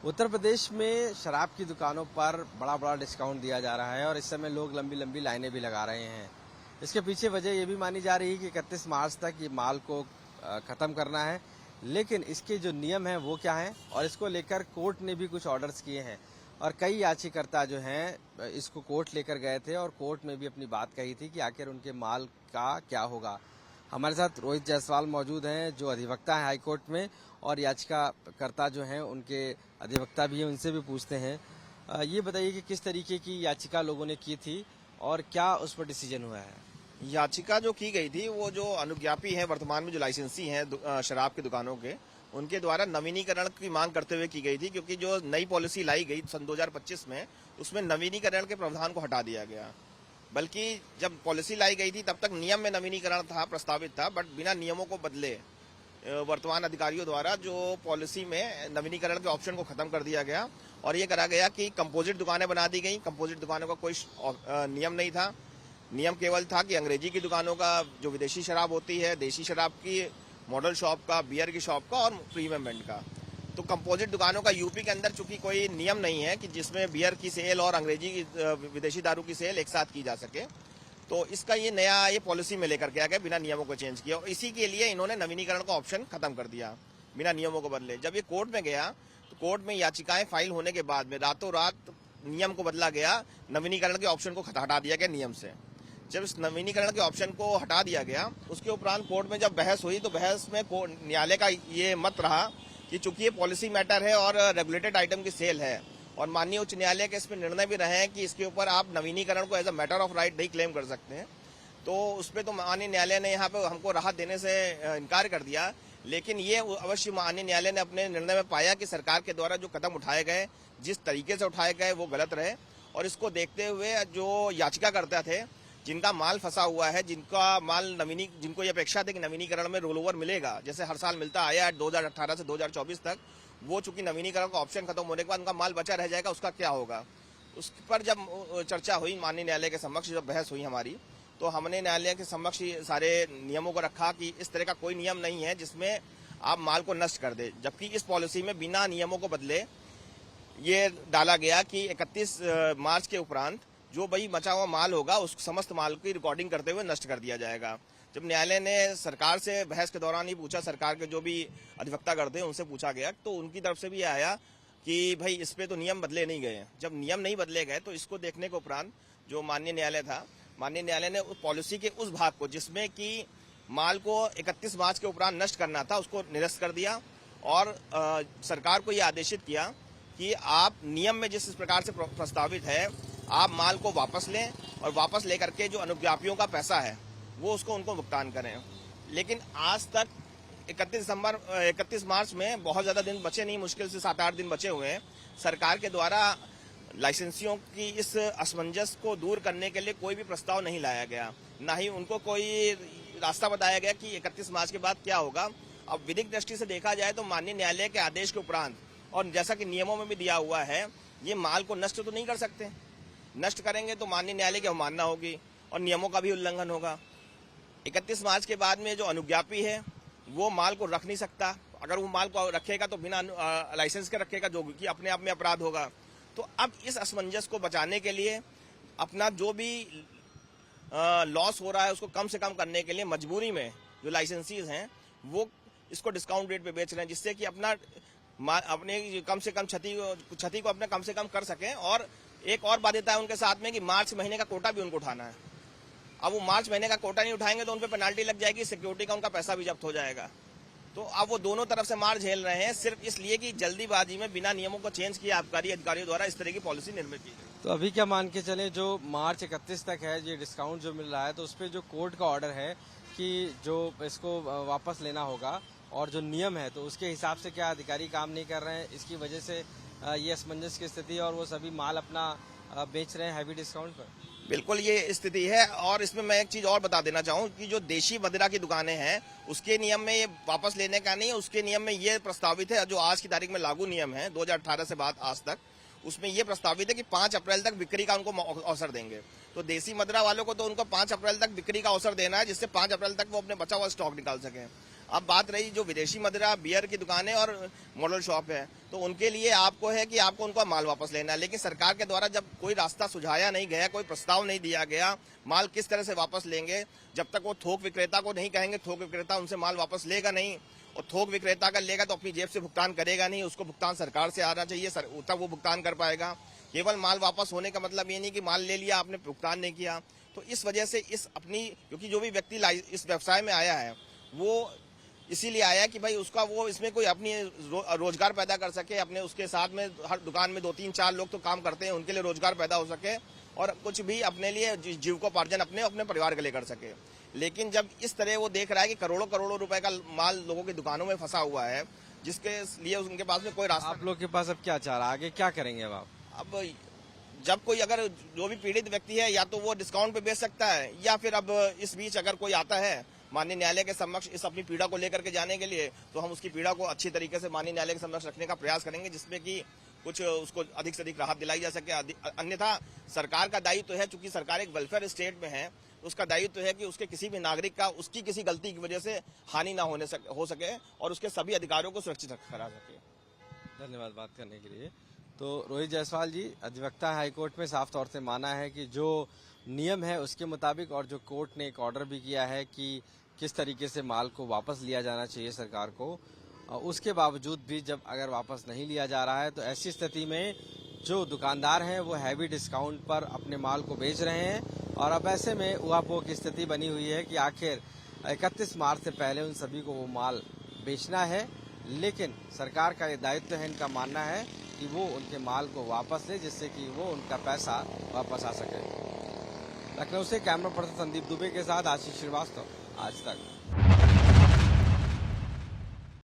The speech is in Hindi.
उत्तर प्रदेश में शराब की दुकानों पर बड़ा बड़ा डिस्काउंट दिया जा रहा है और इस समय लोग लंबी लंबी लाइनें भी लगा रहे हैं। इसके पीछे वजह ये भी मानी जा रही है कि 31 मार्च तक ये माल को ख़त्म करना है, लेकिन इसके जो नियम हैं वो क्या हैं और इसको लेकर कोर्ट ने भी कुछ ऑर्डर्स किए हैं और कई याचिकाकर्ता जो हैं इसको कोर्ट लेकर गए थे और कोर्ट में भी अपनी बात कही थी कि आखिर उनके माल का क्या होगा। हमारे साथ रोहित जायसवाल मौजूद हैं जो अधिवक्ता हैं हाईकोर्ट में और याचिकाकर्ता जो हैं उनके अधिवक्ता भी हैं, उनसे भी पूछते हैं। ये बताइए कि किस तरीके की याचिका लोगों ने की थी और क्या उस पर डिसीजन हुआ है। याचिका जो की गई थी वो जो अनुज्ञापी हैं वर्तमान में जो लाइसेंसी हैं शराब की दुकानों के, उनके द्वारा नवीनीकरण की मांग करते हुए की गई थी, क्योंकि जो नई पॉलिसी लाई गई सन 2025 में उसमें नवीनीकरण के प्रावधान को हटा दिया गया। बल्कि जब पॉलिसी लाई गई थी तब तक नियम में नवीनीकरण था, प्रस्तावित था, बट बिना नियमों को बदले वर्तमान अधिकारियों द्वारा जो पॉलिसी में नवीनीकरण के ऑप्शन को खत्म कर दिया गया और ये करा गया कि कंपोजिट दुकानें बना दी गई। कंपोजिट दुकानों का कोई नियम नहीं था। नियम केवल था कि अंग्रेजी की दुकानों का जो विदेशी शराब होती है, देसी शराब की, मॉडल शॉप का, बियर की शॉप का और प्रीमियम ब्रांड का। तो कंपोजिट दुकानों का यूपी के अंदर चूंकि कोई नियम नहीं है कि जिसमें बियर की सेल और अंग्रेजी की विदेशी दारू की सेल एक साथ की जा सके, तो इसका ये पॉलिसी में लेकर के आ गया, बिना नियमों को चेंज किया और इसी के लिए इन्होंने नवीनीकरण का ऑप्शन खत्म कर दिया बिना नियमों को बदले। जब ये कोर्ट में गया तो कोर्ट में याचिकाएं फाइल होने के बाद में रातों रात नियम को बदला गया, नवीनीकरण के ऑप्शन को हटा दिया गया नियम से। जब इस नवीनीकरण के ऑप्शन को हटा दिया गया उसके उपरांत कोर्ट में जब बहस हुई तो बहस में न्यायालय का ये मत रहा कि चूंकि ये पॉलिसी मैटर है और रेगुलेटेड आइटम की सेल है और माननीय उच्च न्यायालय के इसमें निर्णय भी रहे हैं कि इसके ऊपर आप नवीनीकरण को as a matter of right नहीं क्लेम कर सकते हैं, तो उस पर तो माननीय न्यायालय ने यहाँ पे हमको राहत देने से इनकार कर दिया। लेकिन ये अवश्य माननीय न्यायालय ने अपने निर्णय में पाया कि सरकार के द्वारा जो कदम उठाए गए, जिस तरीके से उठाए गए वो गलत रहे और इसको देखते हुए जो याचिकाकर्ता थे जिनका माल फंसा हुआ है, जिनको ये अपेक्षा थी कि नवीनीकरण में रोल ओवर मिलेगा, जैसे हर साल मिलता आया 2018 से 2024 तक, वो चूंकि नवीनीकरण का ऑप्शन खत्म होने के बाद उनका माल बचा रह जाएगा, उसका क्या होगा। उस पर जब चर्चा हुई माननीय न्यायालय के समक्ष, जब बहस हुई हमारी, तो हमने न्यायालय के समक्ष सारे नियमों को रखा कि इस तरह का कोई नियम नहीं है जिसमें आप माल को नष्ट कर दे, जबकि इस पॉलिसी में बिना नियमों को बदले ये डाला गया कि 31 मार्च के उपरांत जो भाई बचा हुआ माल होगा उस समस्त माल की रिकॉर्डिंग करते हुए नष्ट कर दिया जाएगा। जब न्यायालय ने सरकार से बहस के दौरान ही पूछा, सरकार के जो भी अधिवक्ता करते हैं उनसे पूछा गया, तो उनकी तरफ से भी आया कि भाई इस पे तो नियम बदले नहीं गए हैं। जब नियम नहीं बदले गए तो इसको देखने के उपरांत जो माननीय न्यायालय था, माननीय न्यायालय ने उस पॉलिसी के उस भाग को जिसमें कि माल को 31 मार्च के उपरांत नष्ट करना था उसको निरस्त कर दिया और सरकार को यह आदेशित किया कि आप नियम में जिस प्रकार से प्रस्तावित है आप माल को वापस लें और वापस लेकर के जो अनुज्ञापियों का पैसा है वो उसको उनको भुगतान करें। लेकिन आज तक 31 मार्च में बहुत ज़्यादा दिन बचे नहीं, मुश्किल से 7-8 दिन बचे हुए हैं। सरकार के द्वारा लाइसेंसियों की इस असमंजस को दूर करने के लिए कोई भी प्रस्ताव नहीं लाया गया, ना ही उनको कोई रास्ता बताया गया कि 31 मार्च के बाद क्या होगा। अब विधिक दृष्टि से देखा जाए तो माननीय न्यायालय के आदेश के उपरांत और जैसा कि नियमों में भी दिया हुआ है, ये माल को नष्ट तो नहीं कर सकते। नष्ट करेंगे तो माननीय न्यायालय की अवमानना होगी और नियमों का भी उल्लंघन होगा। 31 मार्च के बाद में जो अनुज्ञापी है वो माल को रख नहीं सकता। अगर वो माल को रखेगा तो बिना लाइसेंस के रखेगा, जो कि अपने आप में अपराध होगा। तो अब इस असमंजस को बचाने के लिए अपना जो भी लॉस हो रहा है उसको कम से कम करने के लिए मजबूरी में जो लाइसेंसीज हैं वो इसको डिस्काउंट रेट पे बेच रहे हैं, जिससे कि अपने कम से कम क्षति को अपने कम से कम कर सकें। और एक और बाध्यता है उनके साथ में कि मार्च महीने का कोटा भी उनको उठाना है। अब वो मार्च महीने का कोटा नहीं उठाएंगे तो उन पे पेनाल्टी लग जाएगी, सिक्योरिटी का उनका पैसा भी जब्त हो जाएगा। तो अब वो दोनों तरफ से मार झेल रहे हैं सिर्फ इसलिए कि जल्दीबाजी में बिना नियमों को चेंज किए आबकारी अधिकारियों द्वारा इस तरह की पॉलिसी निर्मित की गई। तो अभी क्या मान के चले, जो मार्च 31 तक है ये डिस्काउंट जो मिल रहा है, तो उस पर जो कोर्ट का ऑर्डर है कि जो इसको वापस लेना होगा और जो नियम है तो उसके हिसाब से क्या अधिकारी काम नहीं कर रहे हैं, इसकी वजह से ये असमंजस की स्थिति और वो सभी माल अपना बेच रहे हैं हैवी डिस्काउंट पर। बिल्कुल ये स्थिति है। और इसमें मैं एक चीज और बता देना चाहूँ कि जो देशी मदिरा की दुकानें हैं उसके नियम में ये वापस लेने का नहीं है, उसके नियम में ये प्रस्तावित है, जो आज की तारीख में लागू नियम है 2018 से बाद आज तक, उसमें ये प्रस्तावित है कि 5 अप्रैल तक बिक्री का उनको अवसर देंगे। तो देसी मदिरा वालों को तो उनको 5 अप्रैल तक बिक्री का अवसर देना है, जिससे 5 अप्रैल तक वो अपने बचा हुआ स्टॉक निकाल सकें। अब बात रही जो विदेशी मदिरा बियर की दुकानें और मॉडल शॉप है, तो उनके लिए आपको है कि आपको उनका माल वापस लेना है, लेकिन सरकार के द्वारा जब कोई रास्ता सुझाया नहीं गया, कोई प्रस्ताव नहीं दिया गया, माल किस तरह से वापस लेंगे, जब तक वो थोक विक्रेता को नहीं कहेंगे, थोक विक्रेता उनसे माल वापस लेगा नहीं, और थोक विक्रेता का लेगा तो अपनी जेब से भुगतान करेगा नहीं, उसको भुगतान सरकार से आना चाहिए, तब वो भुगतान कर पाएगा। केवल माल वापस होने का मतलब ये नहीं कि माल ले लिया आपने भुगतान नहीं किया। तो इस वजह से क्योंकि जो भी व्यक्ति इस व्यवसाय में आया है वो इसीलिए आया कि भाई उसका वो इसमें कोई अपनी रोजगार पैदा कर सके, अपने उसके साथ में हर दुकान में 2-3-4 लोग तो काम करते हैं, उनके लिए रोजगार पैदा हो सके और कुछ भी अपने लिए जीविकोपार्जन अपने परिवार के लिए कर सके। लेकिन जब इस तरह वो देख रहा है कि करोड़ों करोड़ों रुपए का माल लोगों की दुकानों में फंसा हुआ है, जिसके लिए उनके पास में कोई रास्ता। आप लोग के पास अब क्या चाह रहा है, आगे क्या करेंगे अब आप? अब जब कोई अगर जो भी पीड़ित व्यक्ति है या तो वो डिस्काउंट पे बेच सकता है, या फिर अब इस बीच अगर कोई आता है माननीय न्यायालय के समक्ष इस अपनी पीड़ा को लेकर के जाने के लिए, तो हम उसकी पीड़ा को अच्छी तरीके से माननीय न्यायालय के समक्ष रखने का प्रयास करेंगे, जिसमें कि कुछ उसको अधिक से अधिक राहत दिलाई जा सके। अन्यथा सरकार का दायित्व है, चूंकि सरकार एक वेलफेयर स्टेट में है, उसका दायित्व है कि उसके किसी भी नागरिक का उसकी किसी गलती की वजह से हानि ना हो सके और उसके सभी अधिकारों को सुरक्षित करा सके। धन्यवाद बात करने के लिए। तो रोहित जायसवाल जी, अधिवक्ता हाईकोर्ट में साफ तौर से माना है कि जो नियम है उसके मुताबिक, और जो कोर्ट ने एक ऑर्डर भी किया है कि किस तरीके से माल को वापस लिया जाना चाहिए सरकार को, उसके बावजूद भी जब अगर वापस नहीं लिया जा रहा है तो ऐसी स्थिति में जो दुकानदार हैं वो हैवी डिस्काउंट पर अपने माल को बेच रहे हैं, और अब ऐसे में ऊहापोह की स्थिति बनी हुई है कि आखिर 31 मार्च से पहले उन सभी को वो माल बेचना है। लेकिन सरकार का ये दायित्व है, इनका मानना है कि वो उनके माल को वापस ले, जिससे कि वो उनका पैसा वापस आ सके। लखनऊ से कैमरा पर्सन संदीप दुबे के साथ आशीष श्रीवास्तव, आज तक।